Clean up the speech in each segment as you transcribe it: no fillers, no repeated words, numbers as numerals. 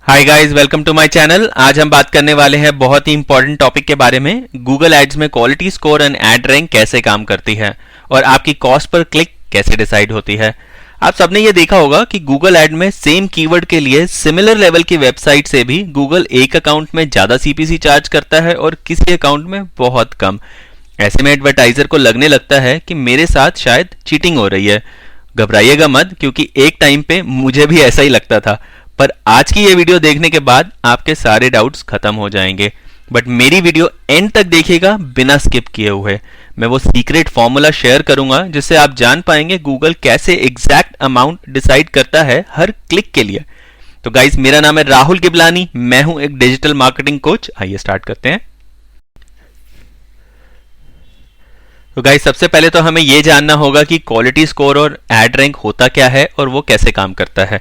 Hi guys, welcome to my channel. आज हम बात करने वाले हैं बहुत ही इंपॉर्टेंट टॉपिक के बारे में। गूगल एड्स में quality score and ad rank कैसे काम करती है और आपकी कॉस्ट पर क्लिक कैसे डिसाइड होती है। आप सबने ये देखा होगा कि गूगल एड में सेम कीवर्ड के लिए सिमिलर लेवल की वेबसाइट से भी गूगल एक अकाउंट में ज्यादा सीपीसी चार्ज करता है और किसी अकाउंट में बहुत कम। ऐसे में एडवर्टाइजर को लगने लगता है कि मेरे साथ शायद चीटिंग हो रही है। घबराइएगा मत, क्योंकि एक टाइम पे मुझे भी ऐसा ही लगता था, पर आज की ये वीडियो देखने के बाद आपके सारे डाउट्स खत्म हो जाएंगे। बट मेरी वीडियो एंड तक देखिएगा बिना स्किप किए हुए। मैं वो सीक्रेट फॉर्मूला शेयर करूंगा जिससे आप जान पाएंगे गूगल कैसे एग्जैक्ट अमाउंट डिसाइड करता है हर क्लिक के लिए। तो गाइस, मेरा नाम है राहुल गिबलानी, मैं हूं एक डिजिटल मार्केटिंग कोच। आइए स्टार्ट करते हैं। तो गाइस, सबसे पहले तो हमें यह जानना होगा कि क्वालिटी स्कोर और एड रैंक होता क्या है और वो कैसे काम करता है।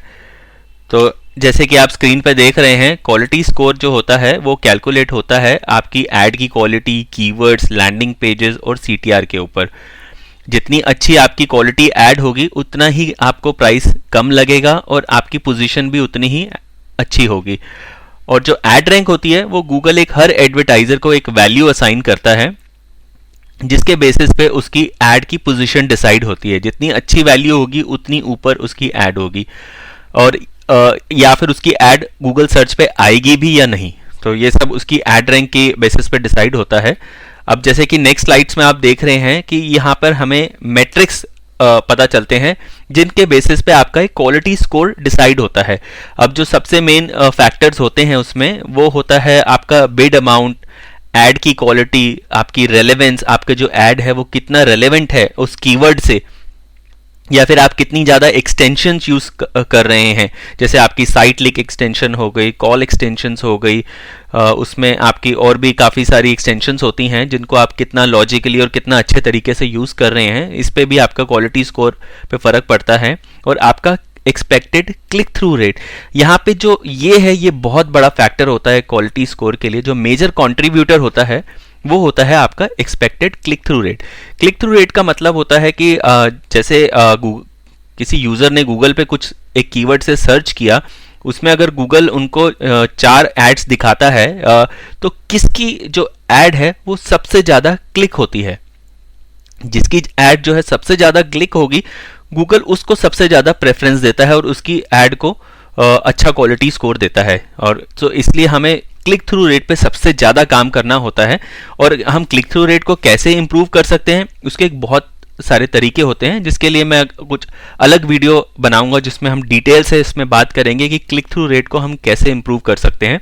तो जैसे कि आप स्क्रीन पर देख रहे हैं, क्वालिटी स्कोर जो होता है वो कैलकुलेट होता है आपकी ऐड की क्वालिटी, कीवर्ड्स, लैंडिंग पेजेस और सीटीआर के ऊपर। जितनी अच्छी आपकी क्वालिटी ऐड होगी उतना ही आपको प्राइस कम लगेगा और आपकी पोजीशन भी उतनी ही अच्छी होगी। और जो ऐड रैंक होती है वो गूगल एक हर एडवर्टाइजर को एक वैल्यू असाइन करता है जिसके बेसिस पे उसकी ऐड की पोजीशन डिसाइड होती है। जितनी अच्छी वैल्यू होगी उतनी ऊपर उसकी ऐड होगी और या फिर उसकी ऐड गूगल सर्च पे आएगी भी या नहीं। तो ये सब उसकी ऐड रैंक के बेसिस पे डिसाइड होता है। अब जैसे कि नेक्स्ट स्लाइड्स में आप देख रहे हैं कि यहाँ पर हमें मैट्रिक्स पता चलते हैं जिनके बेसिस पे आपका एक क्वालिटी स्कोर डिसाइड होता है। अब जो सबसे मेन फैक्टर्स होते हैं उसमें वो होता है आपका बिड अमाउंट, ऐड की क्वालिटी, आपकी रेलेवेंस, आपका जो ऐड है वो कितना रेलेवेंट है उस कीवर्ड से, या फिर आप कितनी ज़्यादा एक्सटेंशंस यूज़ कर रहे हैं। जैसे आपकी साइट लिंक एक्सटेंशन हो गई, कॉल एक्सटेंशंस हो गई, उसमें आपकी और भी काफ़ी सारी एक्सटेंशंस होती हैं जिनको आप कितना लॉजिकली और कितना अच्छे तरीके से यूज़ कर रहे हैं। इस पे भी आपका क्वालिटी स्कोर पे फ़र्क पड़ता है। और आपका एक्सपेक्टेड क्लिक थ्रू रेट, यहाँ पे जो ये है ये बहुत बड़ा फैक्टर होता है क्वालिटी स्कोर के लिए। जो मेजर कॉन्ट्रीब्यूटर होता है वो होता है आपका expected click through rate. Click through rate का मतलब होता है कि जैसे किसी यूज़र ने गूगल पे कुछ एक कीवर्ड से सर्च किया, उसमें अगर गूगल उनको 4 एड्स दिखाता है तो किसकी जो ऐड है वो सबसे ज़्यादा क्लिक होती है। जिसकी ऐड जो है सबसे ज़्यादा क्लिक होगी गूगल उसको सबसे ज़्यादा प्रेफरेंस देता है और उसकी ऐड को अच्छा क्वालिटी स्कोर देता है। और तो इसलिए हमें क्लिक थ्रू रेट पे सबसे ज़्यादा काम करना होता है। और हम क्लिक थ्रू रेट को कैसे इंप्रूव कर सकते हैं उसके एक बहुत सारे तरीके होते हैं, जिसके लिए मैं कुछ अलग वीडियो बनाऊंगा जिसमें हम डिटेल से इसमें बात करेंगे कि क्लिक थ्रू रेट को हम कैसे इंप्रूव कर सकते हैं।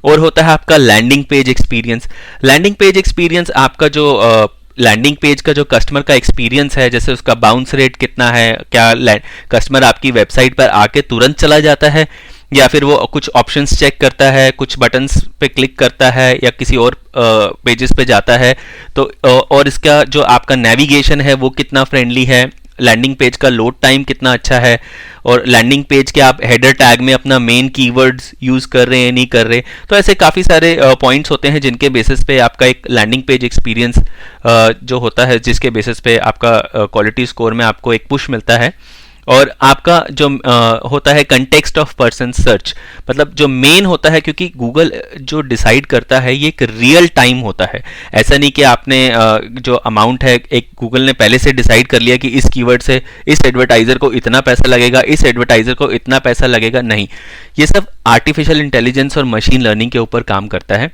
और होता है आपका landing page experience. Landing page experience आपका जो लैंडिंग पेज का जो कस्टमर का एक्सपीरियंस है, जैसे उसका बाउंस रेट कितना है, क्या कस्टमर आपकी वेबसाइट पर आके तुरंत चला जाता है या फिर वो कुछ ऑप्शंस चेक करता है, कुछ बटन्स पे क्लिक करता है या किसी और पेजेस पे जाता है। तो और इसका जो आपका नेविगेशन है वो कितना फ्रेंडली है, लैंडिंग पेज का लोड टाइम कितना अच्छा है, और लैंडिंग पेज के आप हेडर टैग में अपना मेन कीवर्ड्स यूज़ कर रहे हैं नहीं कर रहे। तो ऐसे काफ़ी सारे पॉइंट्स होते हैं जिनके बेसिस पे आपका एक लैंडिंग पेज एक्सपीरियंस जो होता है, जिसके बेसिस पे आपका क्वालिटी स्कोर में आपको एक पुश मिलता है। और आपका जो होता है कंटेक्स्ट ऑफ पर्सन सर्च, मतलब जो मेन होता है, क्योंकि गूगल जो डिसाइड करता है ये एक रियल टाइम होता है। ऐसा नहीं कि आपने जो अमाउंट है एक गूगल ने पहले से डिसाइड कर लिया कि इस कीवर्ड से इस एडवर्टाइजर को इतना पैसा लगेगा, इस एडवर्टाइजर को इतना पैसा लगेगा। नहीं, ये सब आर्टिफिशियल इंटेलिजेंस और मशीन लर्निंग के ऊपर काम करता है।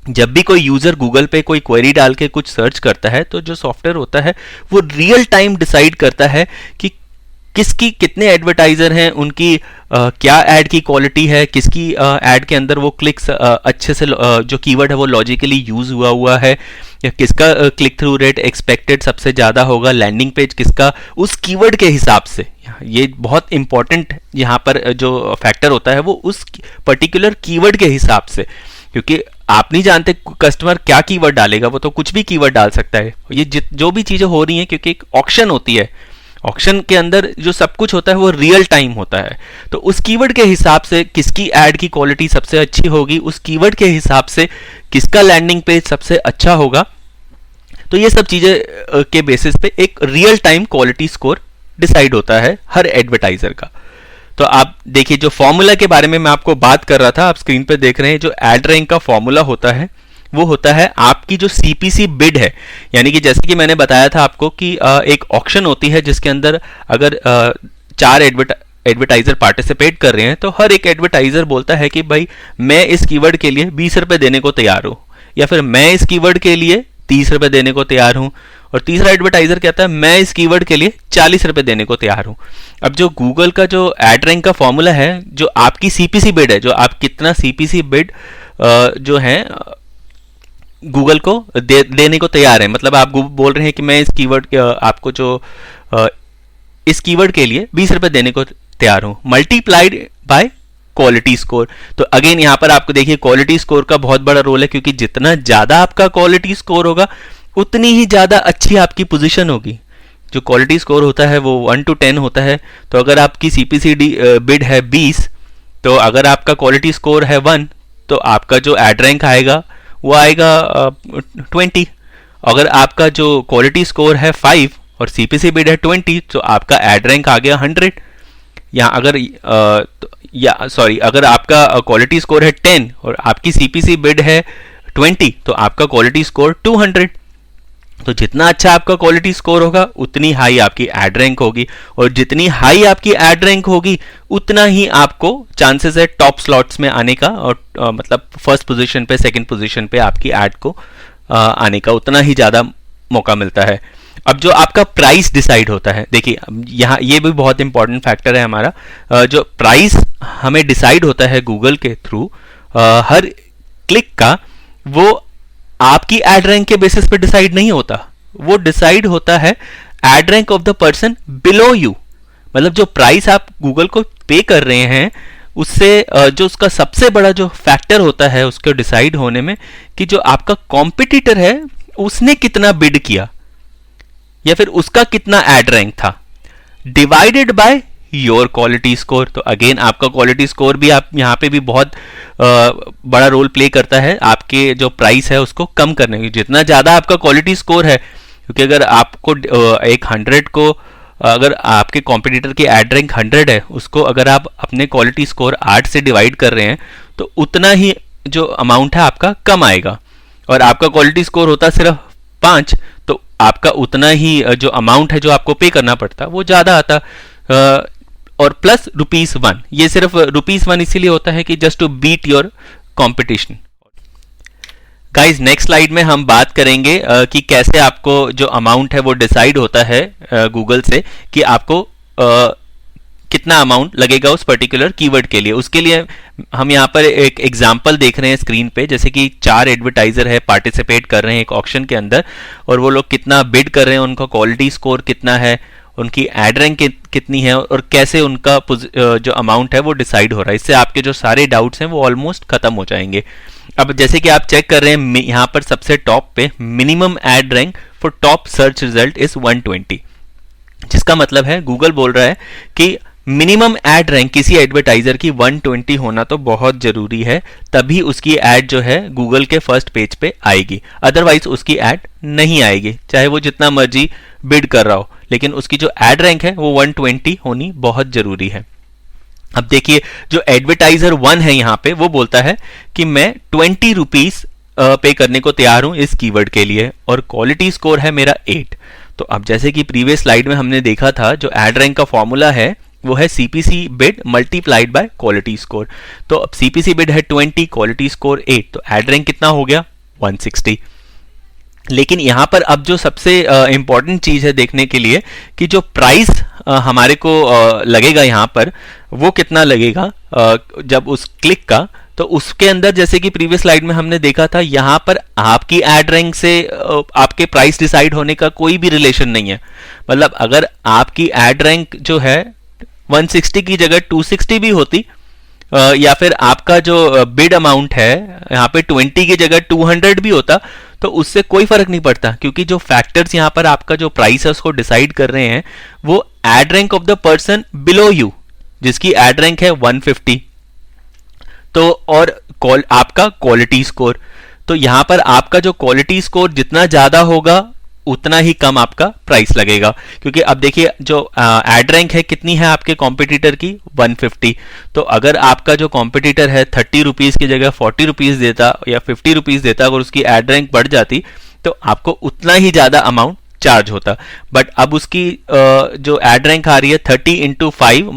जब भी कोई यूजर गूगल पे कोई क्वेरी डाल के कुछ सर्च करता है तो जो सॉफ्टवेयर होता है वो रियल टाइम डिसाइड करता है कि किसकी कितने एडवर्टाइजर हैं, उनकी क्या ऐड की क्वालिटी है, किसकी ऐड के अंदर वो क्लिक्स अच्छे से जो कीवर्ड है वो लॉजिकली यूज हुआ है, या किसका क्लिक थ्रू रेट एक्सपेक्टेड सबसे ज़्यादा होगा, लैंडिंग पेज किसका उस कीवर्ड के हिसाब से। ये बहुत इंपॉर्टेंट यहाँ पर जो फैक्टर होता है वो उस पर्टिकुलर कीवर्ड के हिसाब से, क्योंकि आप नहीं जानते कस्टमर क्या कीवर्ड डालेगा, वो तो कुछ भी कीवर्ड डाल सकता है। ये जो भी चीज़ें हो रही हैं, क्योंकि एक ऑक्शन होती है, ऑक्शन के अंदर जो सब कुछ होता है वो रियल टाइम होता है। तो उस कीवर्ड के हिसाब से किसकी ऐड की क्वालिटी सबसे अच्छी होगी, उस कीवर्ड के हिसाब से किसका लैंडिंग पेज सबसे अच्छा होगा। तो ये सब चीज़ें के बेसिस पे एक real time quality score decide होता है हर एडवर्टाइजर का। तो आप देखिए जो फॉर्मूला के बारे में मैं आपको बात कर रहा था, आप स्क्रीन पे देख रहे हैं, जो एड रैंक का फॉर्मूला होता है वो होता है आपकी जो सीपीसी बिड है। यानी कि जैसे कि मैंने बताया था आपको कि एक ऑक्शन होती है जिसके अंदर अगर 4 एडवर्टाइजर पार्टिसिपेट कर रहे हैं, तो हर एक एडवर्टाइजर बोलता है कि भाई मैं इस कीवर्ड के लिए 20 रुपए देने को तैयार हूं, या फिर मैं इस कीवर्ड के लिए 30 रुपए देने को तैयार हूं, और तीसरा एडवर्टाइजर कहता है मैं इस कीवर्ड के लिए 40 रुपए देने को तैयार हूं। अब जो गूगल का जो एड रैंक का फॉर्मूला है, जो आपकी सीपीसी बिड है, जो आप कितना सीपीसी बिड जो है गूगल को देने को तैयार है, मतलब आप बोल रहे हैं कि मैं इस कीवर्ड आपको जो इस कीवर्ड के लिए 20 रुपए देने को तैयार हूं, मल्टीप्लाइड बाय क्वालिटी स्कोर। तो अगेन यहां पर आपको देखिए क्वालिटी स्कोर का बहुत बड़ा रोल है, क्योंकि जितना ज्यादा आपका क्वालिटी स्कोर होगा उतनी ही ज्यादा अच्छी आपकी पोजीशन होगी। जो क्वालिटी स्कोर होता है वो 1 to 10 होता है। तो अगर आपकी सीपीसी बिड है 20, तो अगर आपका क्वालिटी स्कोर है 1, तो आपका जो एड रैंक आएगा वो आएगा 20। अगर आपका जो क्वालिटी स्कोर है 5 और सीपीसी बिड है 20, तो आपका एड रैंक आ गया 100। या अगर अगर आपका क्वालिटी स्कोर है 10 और आपकी सीपीसी बिड है 20, तो आपका क्वालिटी स्कोर 200। तो जितना अच्छा आपका क्वालिटी स्कोर होगा उतनी हाई आपकी एड रैंक होगी, और जितनी हाई आपकी एड रैंक होगी उतना ही आपको चांसेस है टॉप स्लॉट्स में आने का, और मतलब फर्स्ट पोजीशन पे, सेकंड पोजीशन पे आपकी एड को आने का उतना ही ज्यादा मौका मिलता है। अब जो आपका प्राइस डिसाइड होता है, देखिए यहाँ ये भी बहुत इंपॉर्टेंट फैक्टर है हमारा। जो प्राइस हमें डिसाइड होता है गूगल के थ्रू हर क्लिक का, वो आपकी एड रैंक के बेसिस पे डिसाइड नहीं होता, वो डिसाइड होता है ad rank of the person below you. मतलब जो प्राइस आप गूगल को पे कर रहे हैं, उससे जो उसका सबसे बड़ा जो फैक्टर होता है उसको डिसाइड होने में, कि जो आपका कॉम्पिटिटर है उसने कितना बिड किया या फिर उसका कितना एड रैंक था, divided by your quality score. तो अगेन आपका क्वालिटी स्कोर भी आप यहाँ पे भी बहुत बड़ा रोल प्ले करता है आपके जो प्राइस है उसको कम करने में। जितना ज्यादा आपका क्वालिटी स्कोर है, क्योंकि अगर आपको एक 100 को, अगर आपके कॉम्पिटिटर की एड रैंक 100 है, उसको अगर आप अपने क्वालिटी स्कोर 8 से डिवाइड कर रहे हैं, तो उतना ही जो अमाउंट है आपका कम आएगा। और आपका क्वालिटी स्कोर होता सिर्फ 5, तो आपका उतना ही जो अमाउंट है जो आपको पे करना पड़ता वो ज्यादा आता। और प्लस ₹1, ये सिर्फ ₹1 इसीलिए होता है कि just to beat your competition. Guys next slide में हम बात करेंगे कि कैसे आपको जो अमाउंट है वो डिसाइड होता है गूगल से, कि आपको कितना अमाउंट लगेगा उस पर्टिकुलर कीवर्ड के लिए। उसके लिए हम यहाँ पर एक एग्जांपल देख रहे हैं स्क्रीन पे, जैसे कि 4 एडवर्टाइजर है, पार्टिसिपेट कर रहे हैं एक ऑक्शन के अंदर, और वो लोग कितना बिड कर रहे हैं, उनका क्वालिटी स्कोर कितना है, उनकी एड रैंक कितनी है, और कैसे उनका जो अमाउंट है वो डिसाइड हो रहा है। इससे आपके जो सारे डाउट्स हैं वो ऑलमोस्ट खत्म हो जाएंगे। अब जैसे कि आप चेक कर रहे हैं यहाँ पर सबसे टॉप पे minimum ad rank for top search result is 120, जिसका मतलब है गूगल बोल रहा है कि मिनिमम एड रैंक किसी एडवर्टाइजर की 120 होना तो बहुत जरूरी है, तभी उसकी एड जो है गूगल के फर्स्ट पेज पे आएगी, अदरवाइज उसकी एड नहीं आएगी, चाहे वो जितना मर्जी बिड कर रहा हो। लेकिन उसकी जो एड रैंक है वो 120 होनी बहुत जरूरी है। अब देखिए जो एडवर्टाइजर 1 है यहाँ पे, वो बोलता है कि मैं 20 रुपीज पे करने को तैयार हूं इस कीवर्ड के लिए, और क्वालिटी स्कोर है मेरा 8। तो अब जैसे कि प्रीवियस स्लाइड में हमने देखा था, जो एड रैंक का फॉर्मूला है वो है CPC bid multiplied by quality score. तो अब सीपीसी बिड है 20, क्वालिटी स्कोर 8, तो एड रैंक कितना हो गया 160। लेकिन यहां पर अब जो सबसे इंपॉर्टेंट चीज है देखने के लिए, कि जो प्राइस हमारे को लगेगा यहाँ पर, वो कितना लगेगा जब उस क्लिक का, तो उसके अंदर जैसे कि प्रीवियस स्लाइड में हमने देखा था, यहां पर आपकी एड रैंक से आपके प्राइस डिसाइड होने का कोई भी रिलेशन नहीं है। मतलब अगर आपकी एड रैंक जो है 160 की जगह 260 भी होती, या फिर आपका जो बिड अमाउंट है यहाँ पे 20 की जगह 200 भी होता, तो उससे कोई फर्क नहीं पड़ता, क्योंकि जो फैक्टर्स यहाँ पर आपका जो प्राइस है उसको डिसाइड कर रहे हैं वो ad rank of the person below you, जिसकी एड रैंक है 150, तो और आपका क्वालिटी स्कोर। तो यहां पर आपका जो क्वालिटी स्कोर जितना ज्यादा होगा उतना ही कम आपका प्राइस लगेगा। क्योंकि अब देखिए जो एड रैंक है कितनी है आपके कॉम्पिटिटर की 150। तो अगर आपका जो कॉम्पिटिटर है 30 रुपीज़ की जगह 40 रुपीज़ देता या 50 रुपीज़ देता, अगर उसकी एड रैंक बढ़ जाती तो आपको उतना ही ज़्यादा अमाउंट चार्ज होता। बट अब उसकी जो एड रैंक आ रही है 30 इंटू 5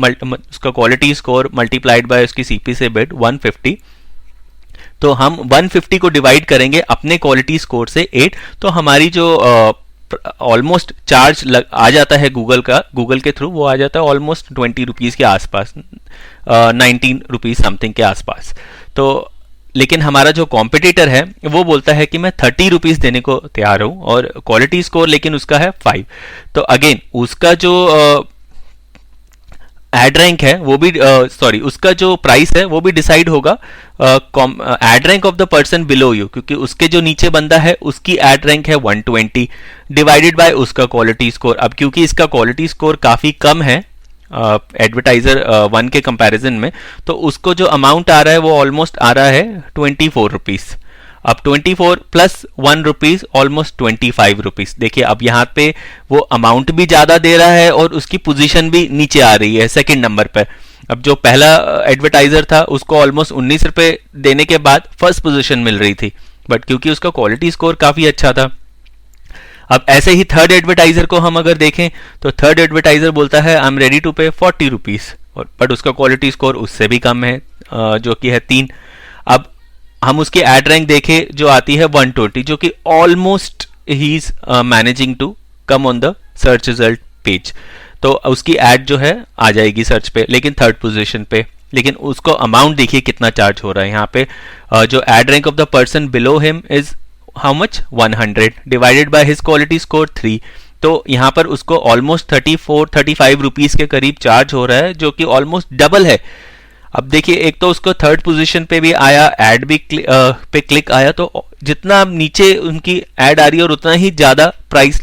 उसका क्वालिटी स्कोर मल्टीप्लाइड बाय उसकी सीपी से बिड 150, तो हम 150 को डिवाइड करेंगे अपने क्वालिटी स्कोर से 8, तो हमारी जो ऑलमोस्ट चार्ज आ जाता है गूगल के थ्रू, वो आ जाता है ऑलमोस्ट 20 रुपीज़ के आसपास, 19 रुपीज़ समथिंग के आसपास। तो लेकिन हमारा जो कॉम्पिटिटर है वो बोलता है कि मैं 30 रुपीज़ देने को तैयार हूं और क्वालिटी स्कोर लेकिन उसका है 5। तो अगेन उसका जो एड रैंक है वो भी सॉरी उसका जो प्राइस है वो भी डिसाइड होगा ad rank of the person below you, क्योंकि उसके जो नीचे बंदा है उसकी एड रैंक है 120 डिवाइडेड बाय उसका क्वालिटी स्कोर। अब क्योंकि इसका क्वालिटी स्कोर काफ़ी कम है एडवर्टाइजर 1 के कंपैरिजन में, तो उसको जो अमाउंट आ रहा है वो ऑलमोस्ट आ रहा है 24 रुपीज़। अब 24 प्लस 1 रुपीज़ ऑलमोस्ट 25 रुपीज़। देखिए अब यहाँ पे वो अमाउंट भी ज़्यादा दे रहा है और उसकी पोजीशन भी नीचे आ रही है सेकंड नंबर पे। अब जो पहला एडवर्टाइजर था उसको ऑलमोस्ट 19 रुपये देने के बाद फर्स्ट पोजीशन मिल रही थी, बट क्योंकि उसका क्वालिटी स्कोर काफ़ी अच्छा था। अब ऐसे ही थर्ड एडवर्टाइजर को हम अगर देखें तो थर्ड एडवर्टाइजर बोलता है आई एम रेडी टू पे 40 रुपीज़, और बट उसका क्वालिटी स्कोर उससे भी कम है जो कि है 3। अब हम उसकी एड रैंक देखें जो आती है 120, जो कि ऑलमोस्ट ही is managing to come on the search result page. तो उसकी एड जो है आ जाएगी सर्च पे, लेकिन थर्ड पोजीशन पे। लेकिन उसको अमाउंट देखिए कितना चार्ज हो रहा है यहाँ पे। जो ad rank of the person below him is how much 100 divided by his quality score 3। तो यहाँ पर उसको ऑलमोस्ट 34-35 रुपीज़ के करीब चार्ज हो रहा है, जो कि ऑलमोस्ट डबल है। अब देखिए एक तो उसको थर्ड पोजीशन पे भी आया, एड भी पे क्लिक आया, तो जितना नीचे उनकी एड आ रही है और उतना ही ज़्यादा प्राइस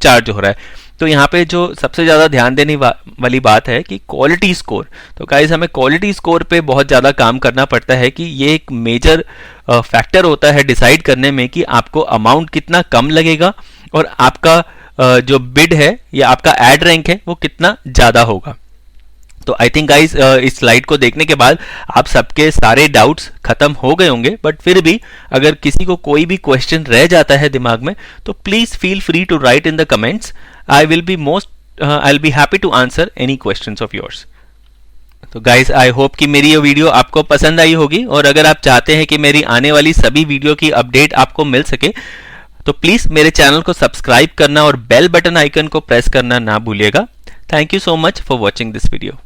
चार्ज हो रहा है। तो यहाँ पे जो सबसे ज़्यादा ध्यान देने वाली बात है कि क्वालिटी स्कोर। तो गाइस हमें क्वालिटी स्कोर पे बहुत ज़्यादा काम करना पड़ता है कि ये एक मेजर फैक्टर होता है डिसाइड करने में कि आपको अमाउंट कितना कम लगेगा और आपका जो बिड है या आपका एड रैंक है वो कितना ज़्यादा होगा। तो आई थिंक गाइज इस स्लाइड को देखने के बाद आप सबके सारे डाउट्स खत्म हो गए होंगे, बट फिर भी अगर किसी को कोई भी क्वेश्चन रह जाता है दिमाग में तो please feel free to write in the comments. I will be happy to answer any questions of yours. तो गाइज आई होप कि मेरी ये वीडियो आपको पसंद आई होगी, और अगर आप चाहते हैं कि मेरी आने वाली सभी वीडियो की अपडेट आपको मिल सके तो प्लीज मेरे चैनल को सब्सक्राइब करना और बेल बटन आइकन को प्रेस करना ना भूलिएगा। Thank you so much for watching this video.